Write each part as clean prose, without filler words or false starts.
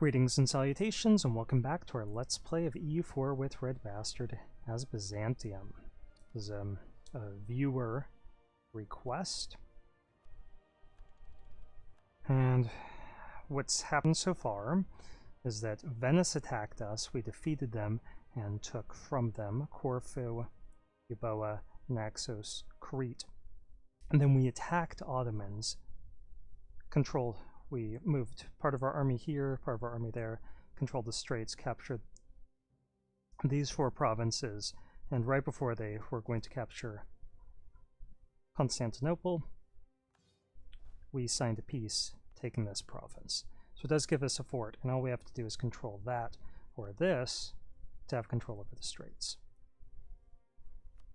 Greetings and salutations, and welcome back to our Let's Play of EU4 with RedBstrd as Byzantium. This is a viewer request. And what's happened so far is that Venice attacked us, we defeated them, and took from them Corfu, Euboea, Naxos, Crete. And then we attacked Ottomans, we moved part of our army here, part of our army there, controlled the straits, captured these four provinces, and right before they were going to capture Constantinople, we signed a peace taking this province. So it does give us a fort, and all we have to do is control that, or this, to have control over the straits.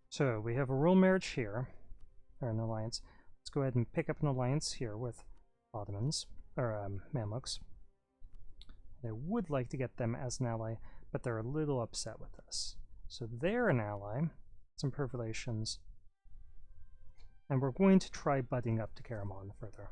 So we have a royal marriage here, or an alliance. Let's go ahead and pick up an alliance here with Ottomans. Or Mamluks. I would like to get them as an ally, but they're a little upset with us. So they're an ally, some improved relations, and we're going to try butting up to Karaman further.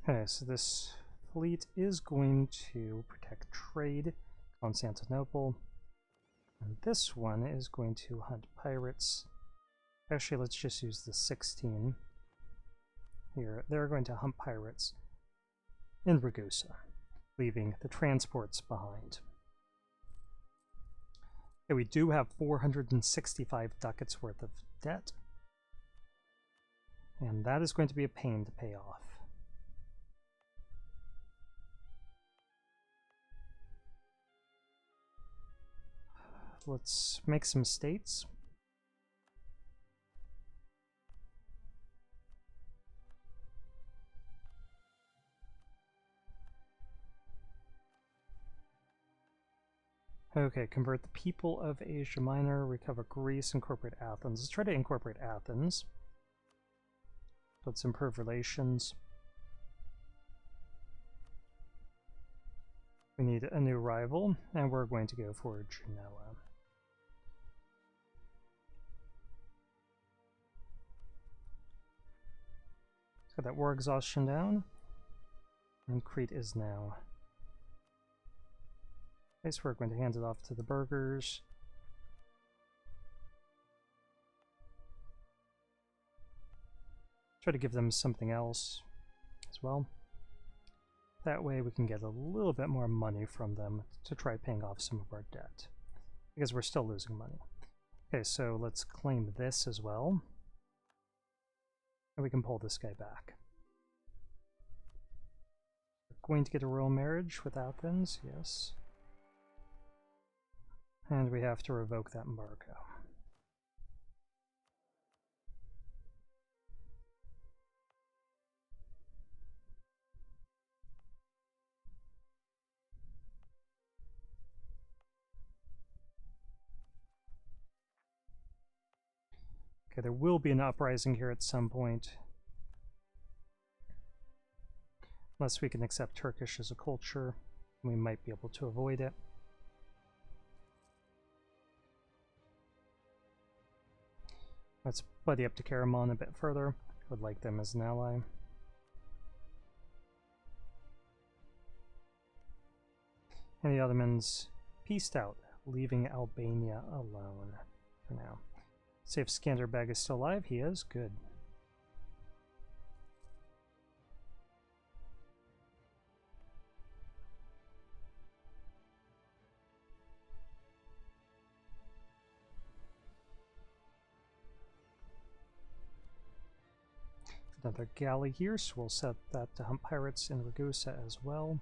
Okay, so this fleet is going to protect trade, Constantinople. And this one is going to hunt pirates. Actually, let's just use the 16 here. They're going to hunt pirates in Ragusa, leaving the transports behind. Okay, we do have 465 ducats worth of debt, and that is going to be a pain to pay off. Let's make some states. Okay, convert the people of Asia Minor, recover Greece, incorporate Athens. Let's try to incorporate Athens. Let's improve relations. We need a new rival, and we're going to go for Genoa. Got that war exhaustion down, and Crete is now. Okay, so we're going to hand it off to the burghers. Try to give them something else as well. That way we can get a little bit more money from them to try paying off some of our debt, because we're still losing money. Okay, so let's claim this as well. And we can pull this guy back. We're going to get a royal marriage with Athens, yes. And we have to revoke that embargo. Okay, there will be an uprising here at some point. Unless we can accept Turkish as a culture, we might be able to avoid it. Let's buddy up to Karaman a bit further. I would like them as an ally. And the Ottomans peaced out, leaving Albania alone for now. See if Skanderbeg is still alive. He is. Good. Another galley here, so we'll set that to hunt pirates in Ragusa as well.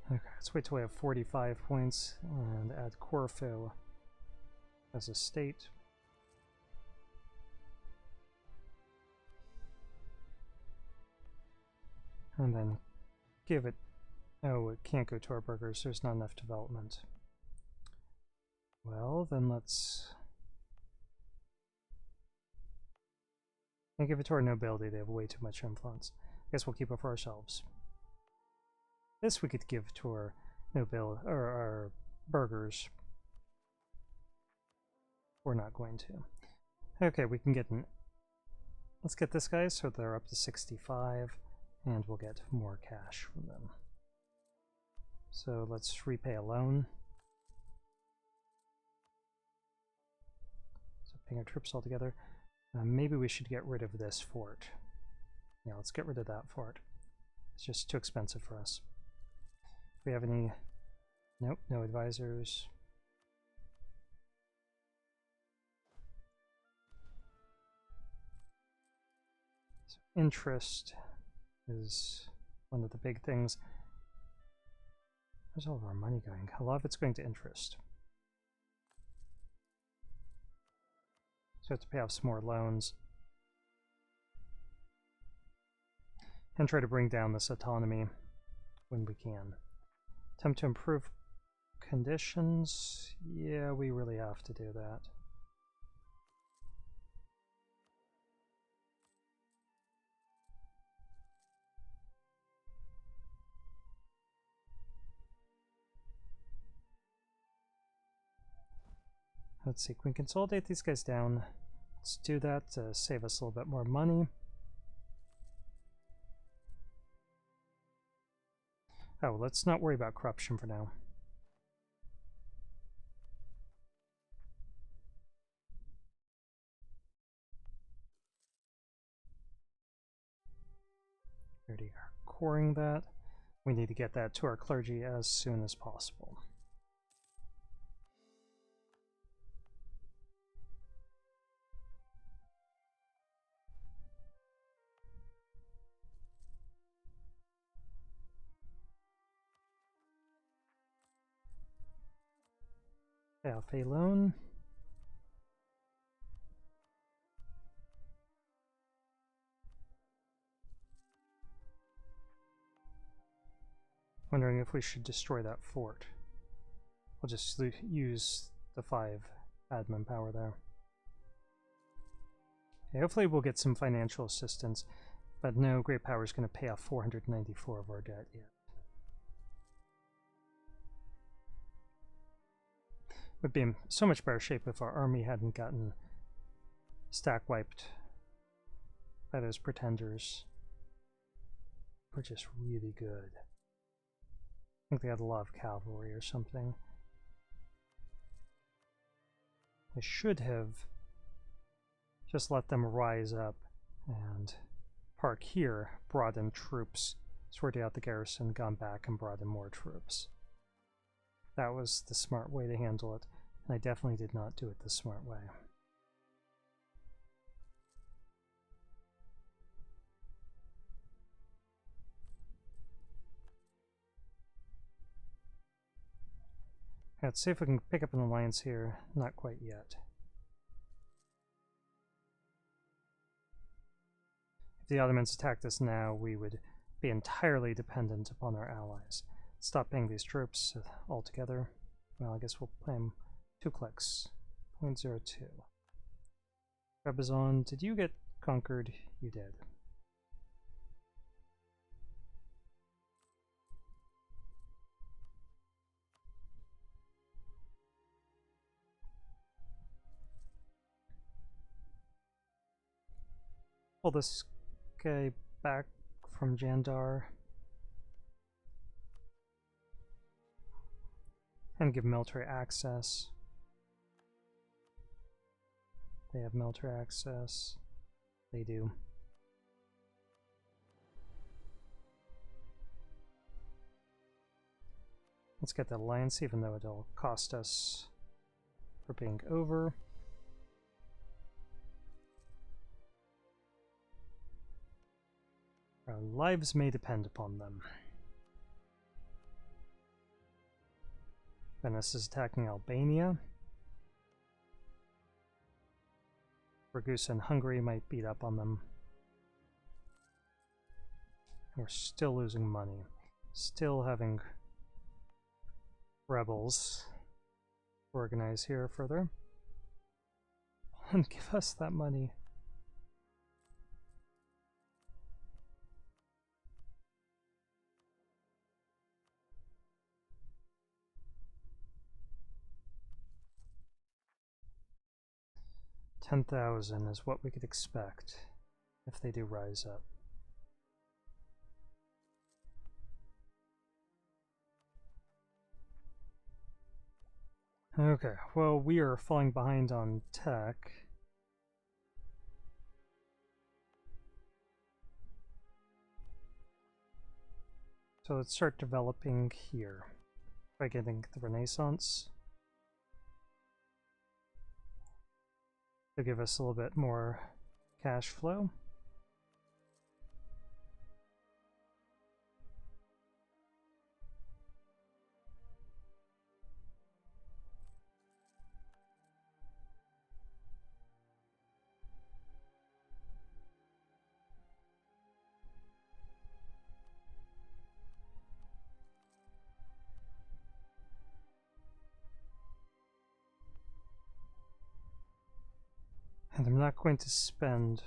Okay, let's wait till we have 45 points and add Corfu as a state. And then give it... Oh, it can't go to our burghers, there's not enough development. Well, then let's... And give it to our nobility, they have way too much influence. I guess we'll keep it for ourselves. This we could give to our nobility or our burghers. We're not going to. Okay, we can get an. Let's get this guy so they're up to 65, and we'll get more cash from them. So let's repay a loan. So paying our troops all together. Maybe we should get rid of this fort. Yeah, let's get rid of that fort. It's just too expensive for us. Do we have any? Nope, no advisors. So interest is one of the big things. Where's all of our money going? A lot of it's going to interest. So we have to pay off some more loans. And try to bring down this autonomy when we can. Attempt to improve conditions. Yeah, we really have to do that. Let's see, can we consolidate these guys down? Let's do that to save us a little bit more money. Oh, let's not worry about corruption for now. We already are coring that. We need to get that to our clergy as soon as possible. Pay off a loan. Wondering if we should destroy that fort. We'll just use the 5 admin power there. Okay, hopefully we'll get some financial assistance, but no great power is going to pay off 494 of our debt yet. Would be in so much better shape if our army hadn't gotten stack wiped by those pretenders. We're just really good. I think they had a lot of cavalry or something. I should have just let them rise up and park here, brought in troops, sorted out the garrison, gone back and brought in more troops. That was the smart way to handle it, and I definitely did not do it the smart way. Let's see if we can pick up an alliance here. Not quite yet. If the Ottomans attacked us now, we would be entirely dependent upon our allies. Stop paying these troops altogether. Well, I guess we'll play them 2 clicks. 0.02. Trebizond, did you get conquered? You did. Pull this guy back from Jandar. And give military access. They have military access. They do. Let's get that alliance, even though it'll cost us for being over. Our lives may depend upon them. Venice is attacking Albania. Ragusa and Hungary might beat up on them. We're still losing money. Still having rebels organize here further. And give us that money. 10,000 is what we could expect if they do rise up. Okay, well, we are falling behind on tech. So let's start developing here by getting the Renaissance to give us a little bit more cash flow. And I'm not going to spend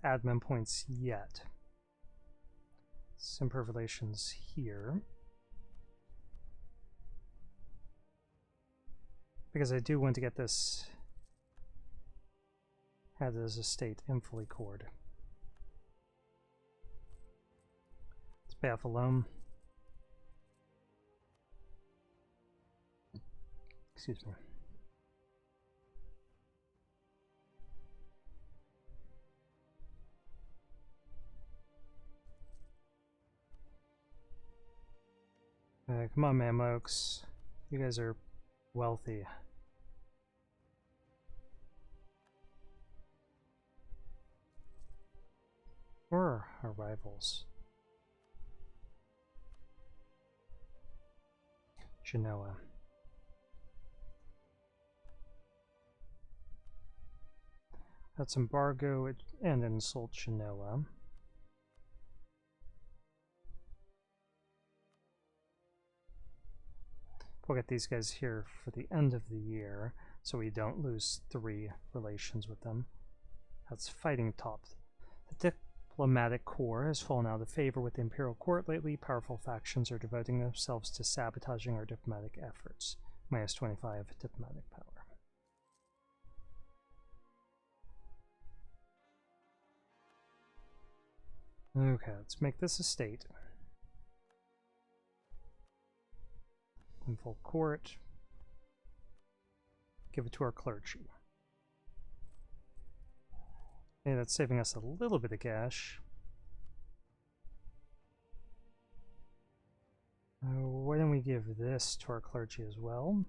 admin points yet. Improve relations here. Because I do want to get this added as a state in fully cord. Let's pay off a loan. Excuse me. Come on, Mamluks. You guys are wealthy. Or our rivals. Genoa. Let's embargo it and insult Genoa. We'll get these guys here for the end of the year, so we don't lose 3 relations with them. That's fighting top. The diplomatic corps has fallen out of favor with the imperial court lately. Powerful factions are devoting themselves to sabotaging our diplomatic efforts. Minus 25 diplomatic power. Okay, let's make this a state. In full court. Give it to our clergy. Okay, that's saving us a little bit of cash. Why don't we give this to our clergy as well?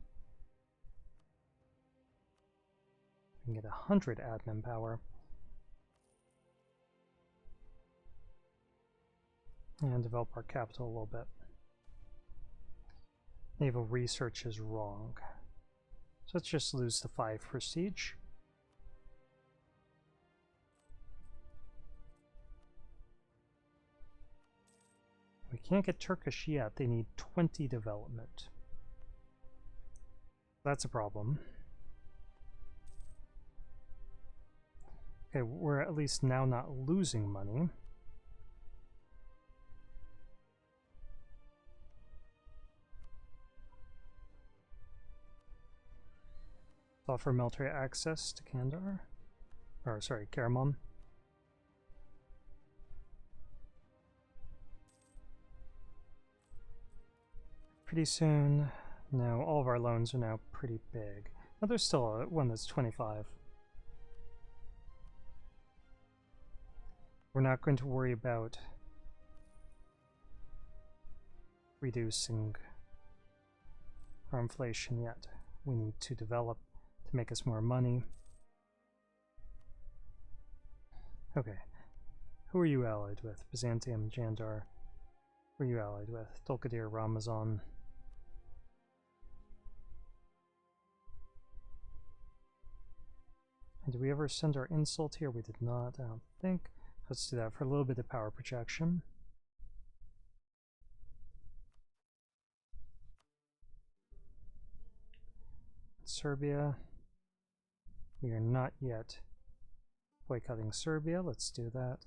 We can get 100 admin power. And develop our capital a little bit. Naval research is wrong. So let's just lose the 5 prestige. We can't get Turkish yet. They need 20 development. That's a problem. Okay, we're at least now not losing money. Offer military access to Kandar. Or, sorry, Karaman. Pretty soon. No, all of our loans are now pretty big. Now there's still one that's 25. We're not going to worry about reducing our inflation yet. We need to develop to make us more money. Okay. Who are you allied with? Byzantium, Jandar. Who are you allied with? Dulkadir, Ramazan. And did we ever send our insult here? We did not, I don't think. Let's do that for a little bit of power projection. Serbia. We are not yet boycotting Serbia. Let's do that.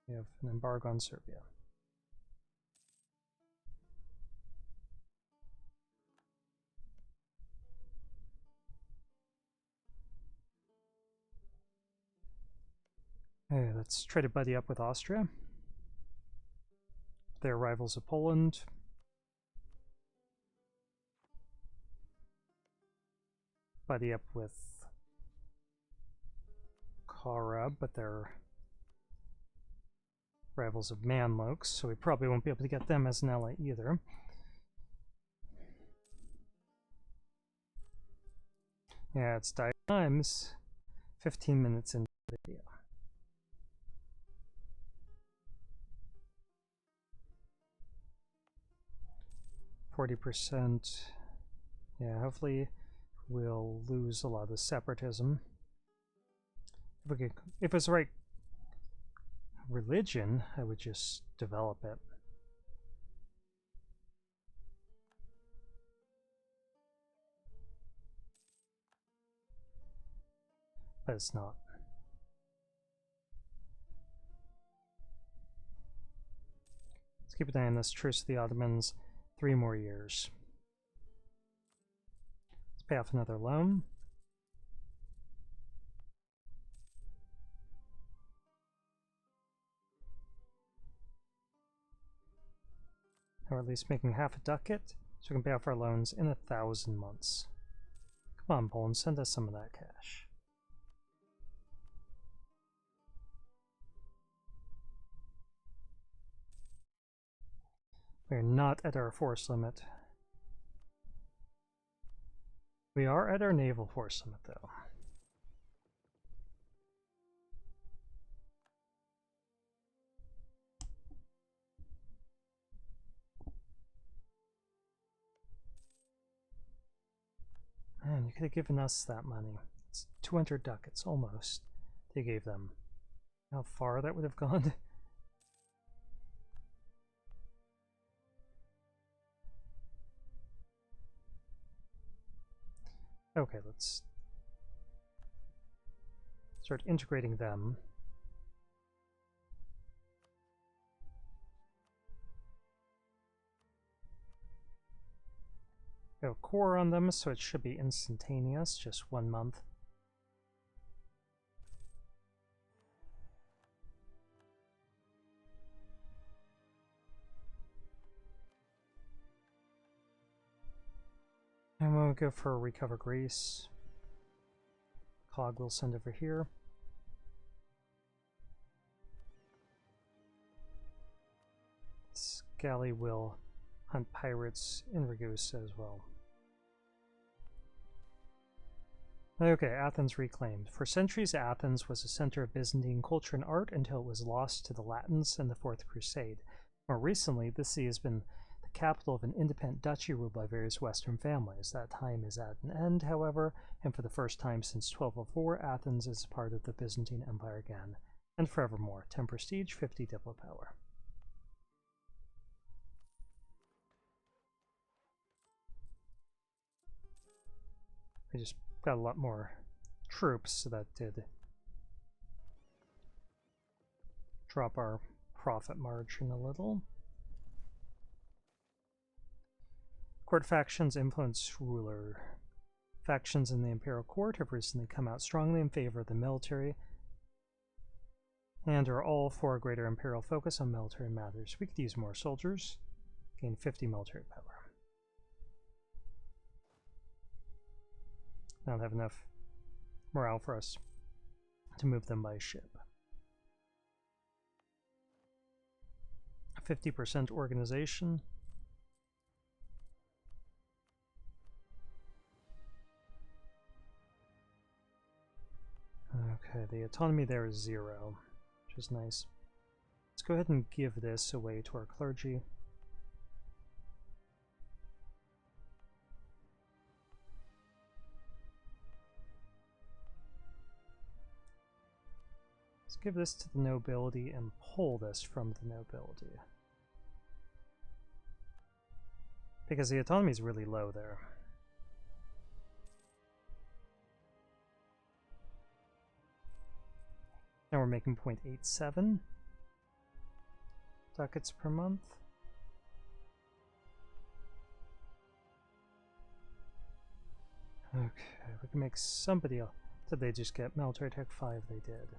We have an embargo on Serbia. let's try to buddy up with Austria. They're rivals of Poland. Buddy up with Kara, but they're rivals of Manlokes, so we probably won't be able to get them as an ally either. Yeah, it's times 15 minutes into the video. %. Yeah, hopefully we'll lose a lot of the separatism. If it was the right religion, I would just develop it. But it's not. Let's keep an eye on this Truce of the Ottomans. 3 more years. Let's pay off another loan. Or at least making half a ducat, so we can pay off our loans in 1,000 months. Come on, Poland, send us some of that cash. We're not at our force limit. We are at our naval force limit, though. Man, you could have given us that money. It's 200 ducats, almost. They gave them. How far that would have gone? Okay, let's start integrating them. Go core on them, so it should be instantaneous, just 1 month. And we'll go for Recover Greece. Cog will send over here. Scally will hunt pirates in Ragusa as well. Okay, Athens reclaimed. For centuries, Athens was a center of Byzantine culture and art until it was lost to the Latins in the Fourth Crusade. More recently, the city has been the capital of an independent duchy ruled by various Western families. That time is at an end, however, and for the first time since 1204, Athens is part of the Byzantine Empire again, and forevermore. 10 prestige, 50 diplo power. We just got a lot more troops, so that did drop our profit margin a little. Court factions influence ruler. Factions in the imperial court have recently come out strongly in favor of the military and are all for a greater imperial focus on military matters. We could use more soldiers, gain 50 military power. I don't have enough morale for us to move them by ship. 50% organization. Okay, the autonomy there is 0, which is nice. Let's go ahead and give this away to our clergy. Let's give this to the nobility and pull this from the nobility. Because the autonomy is really low there. Now we're making 0.87 ducats per month. Okay, we can make somebody else. Did they just get military tech 5? They did.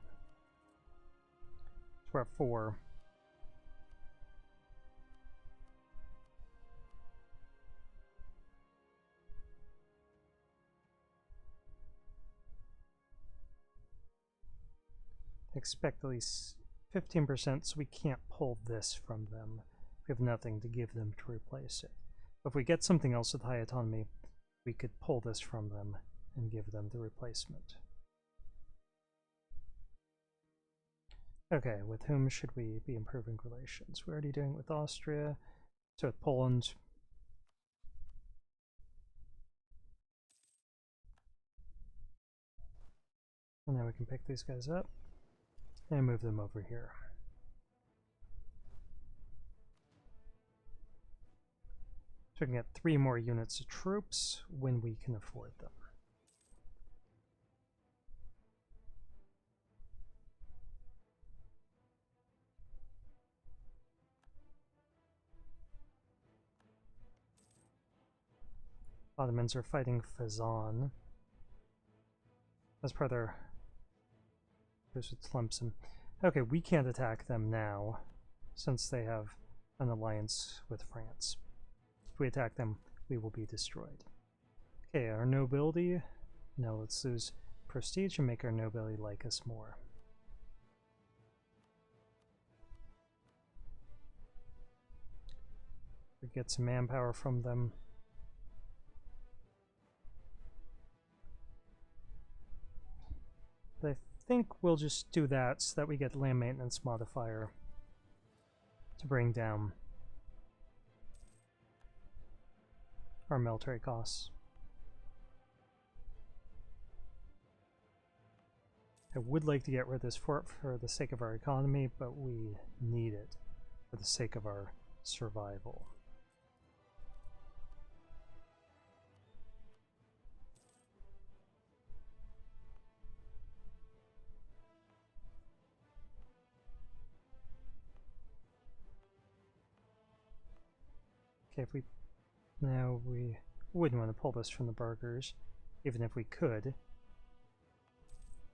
So we're at 4. Expect at least 15%, so we can't pull this from them. We have nothing to give them to replace it. But if we get something else with high autonomy, we could pull this from them and give them the replacement. Okay, with whom should we be improving relations? We're already doing it with Austria, so with Poland. And now we can pick these guys up and move them over here. So we can get 3 more units of troops when we can afford them. Ottomans are fighting Fezzan. As part of their truce with Tlemcen. Okay, we can't attack them now, since they have an alliance with France. If we attack them, we will be destroyed. Okay, our nobility. Now let's lose prestige and make our nobility like us more. We get some manpower from them. But I think we'll just do that so that we get land maintenance modifier to bring down our military costs. I would like to get rid of this fort for the sake of our economy, but we need it for the sake of our survival. Okay, if we now we wouldn't want to pull this from the burghers, even if we could,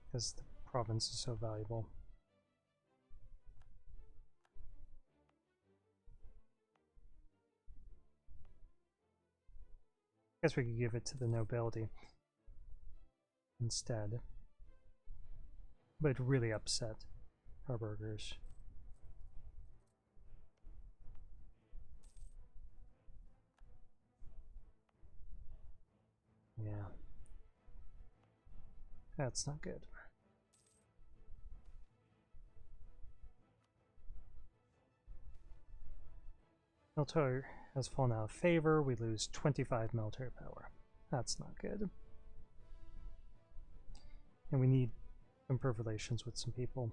because the province is so valuable. I guess we could give it to the nobility instead, but it really upset our burghers. Yeah. That's not good. Military has fallen out of favor. We lose 25 military power. That's not good. And we need to improve relations with some people.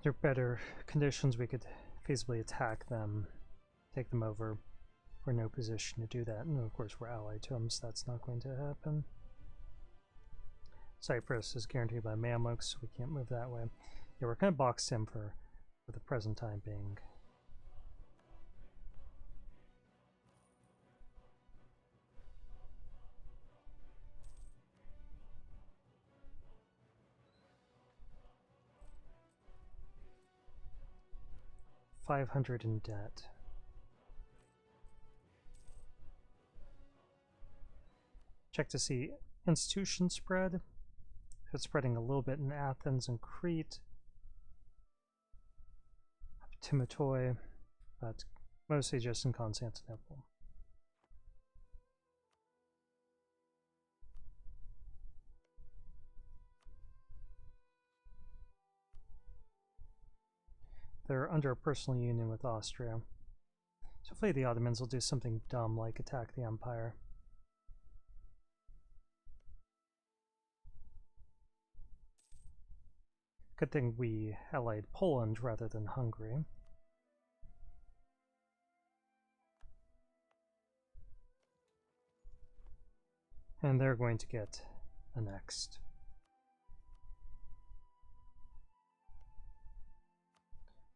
There are better conditions, we could feasibly attack them, take them over. We're in no position to do that, and of course we're allied to them, so that's not going to happen. Cyprus is guaranteed by Mamluks, so we can't move that way. Yeah, we're kind of boxed in for the present time being. $500 in debt. Check to see institution spread. It's spreading a little bit in Athens and Crete. Timotoi, but mostly just in Constantinople. They're under a personal union with Austria. So hopefully the Ottomans will do something dumb like attack the empire. Good thing we allied Poland rather than Hungary. And they're going to get annexed.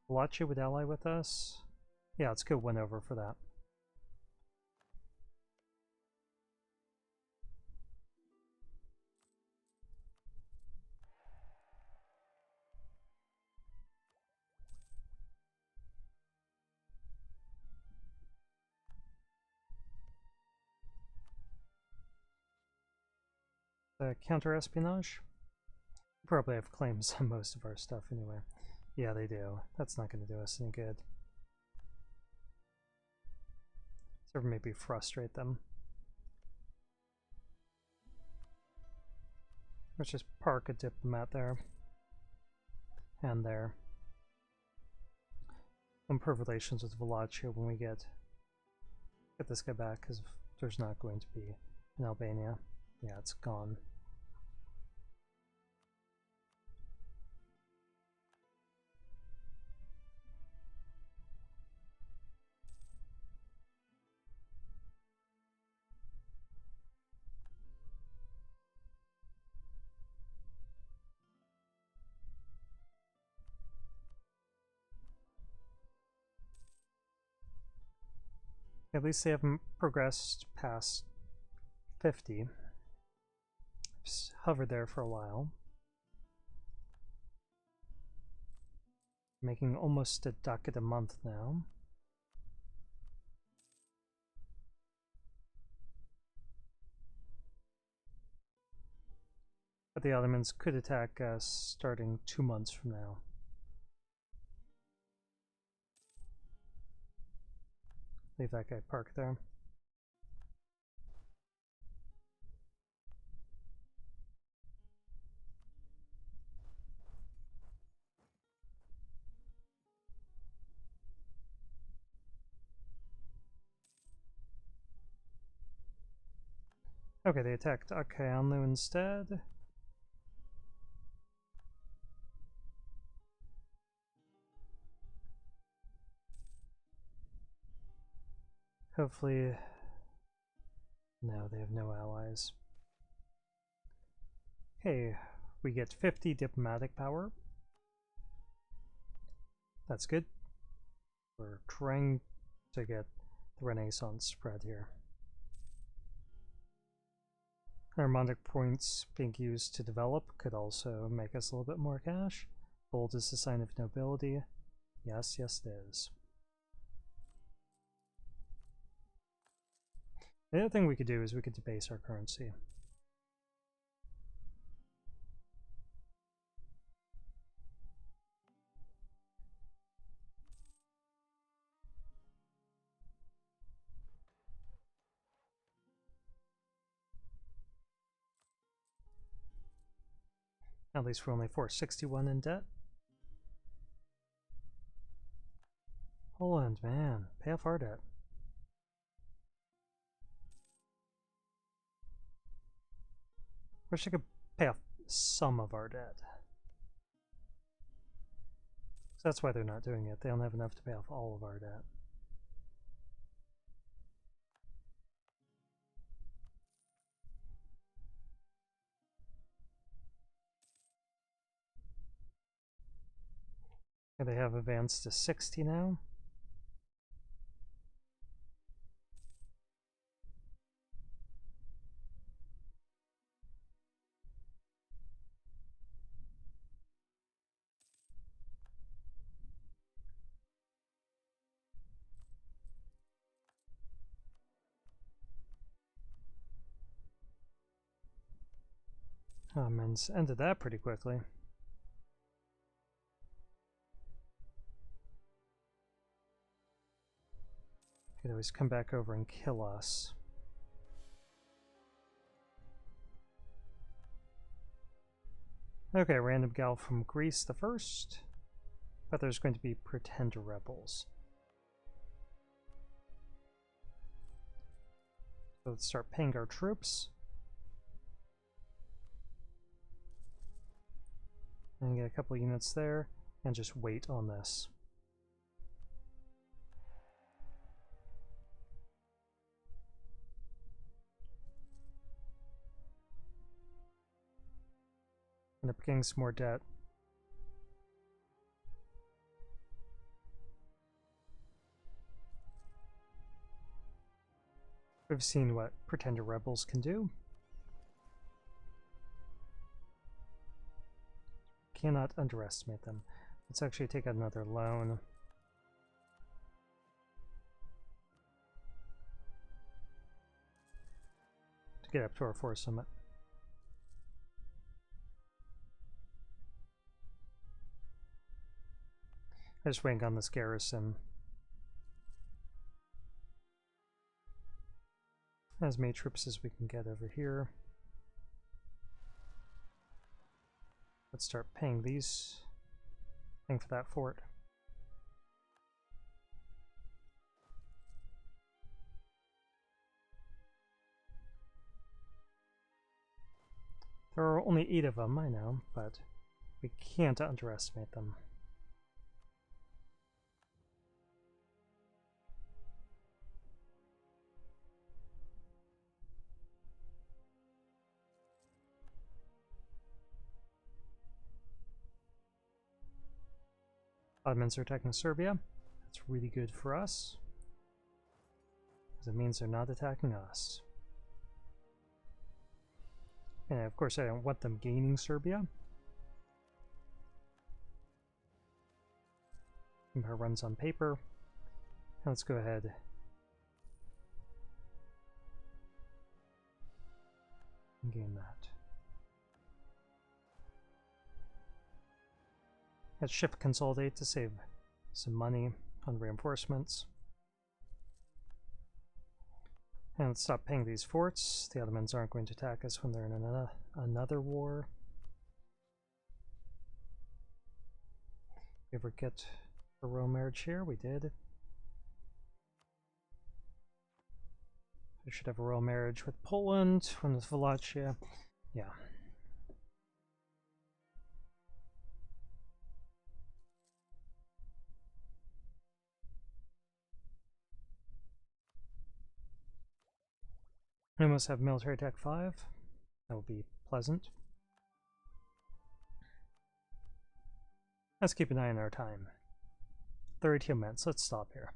Wallachia would ally with us. Yeah, let's go 1 over for that. Counter-espionage? Probably have claims on most of our stuff anyway. Yeah, they do. That's not going to do us any good. So maybe frustrate them. Let's just park a diplomat there. And there. Improve relations with Wallachia when we get this guy back, because there's not going to be in Albania. Yeah, it's gone. At least they haven't progressed past 50. Just hovered there for a while. Making almost a ducat a month now. But the Ottomans could attack us starting 2 months from now. Leave that guy parked there. Okay, they attacked Akayanlu instead. Hopefully... No, they have no allies. Okay, we get 50 diplomatic power. That's good. We're trying to get the Renaissance spread here. Harmonic points being used to develop could also make us a little bit more cash. Gold is a sign of nobility. Yes, yes it is. The other thing we could do is we could debase our currency. At least we're only 461 in debt. Poland, man, pay off our debt. Wish I could pay off some of our debt. So that's why they're not doing it. They don't have enough to pay off all of our debt. And they have advanced to 60 now. And ended that pretty quickly. Could always come back over and kill us. Okay, random gal from Greece the first. But there's going to be pretender rebels. So let's start paying our troops. And get a couple units there, and just wait on this. End up getting some more debt. We've seen what pretender rebels can do. Cannot underestimate them. Let's actually take another loan. To get up to our force summit. I just wing on this garrison. As many troops as we can get over here. Let's start paying these. Paying for that fort. There are only 8 of them, I know, but we can't underestimate them. Ottomans are attacking Serbia. That's really good for us, because it means they're not attacking us. And of course I don't want them gaining Serbia. Empire runs on paper. Now let's go ahead and gain that. Let's ship consolidate to save some money on reinforcements. And let's stop paying these forts. The Ottomans aren't going to attack us when they're in another war. We ever get a royal marriage here? We did. I should have a royal marriage with Poland, one with Wallachia. Yeah. We almost have military attack 5. That will be pleasant. Let's keep an eye on our time. 32 minutes. Let's stop here.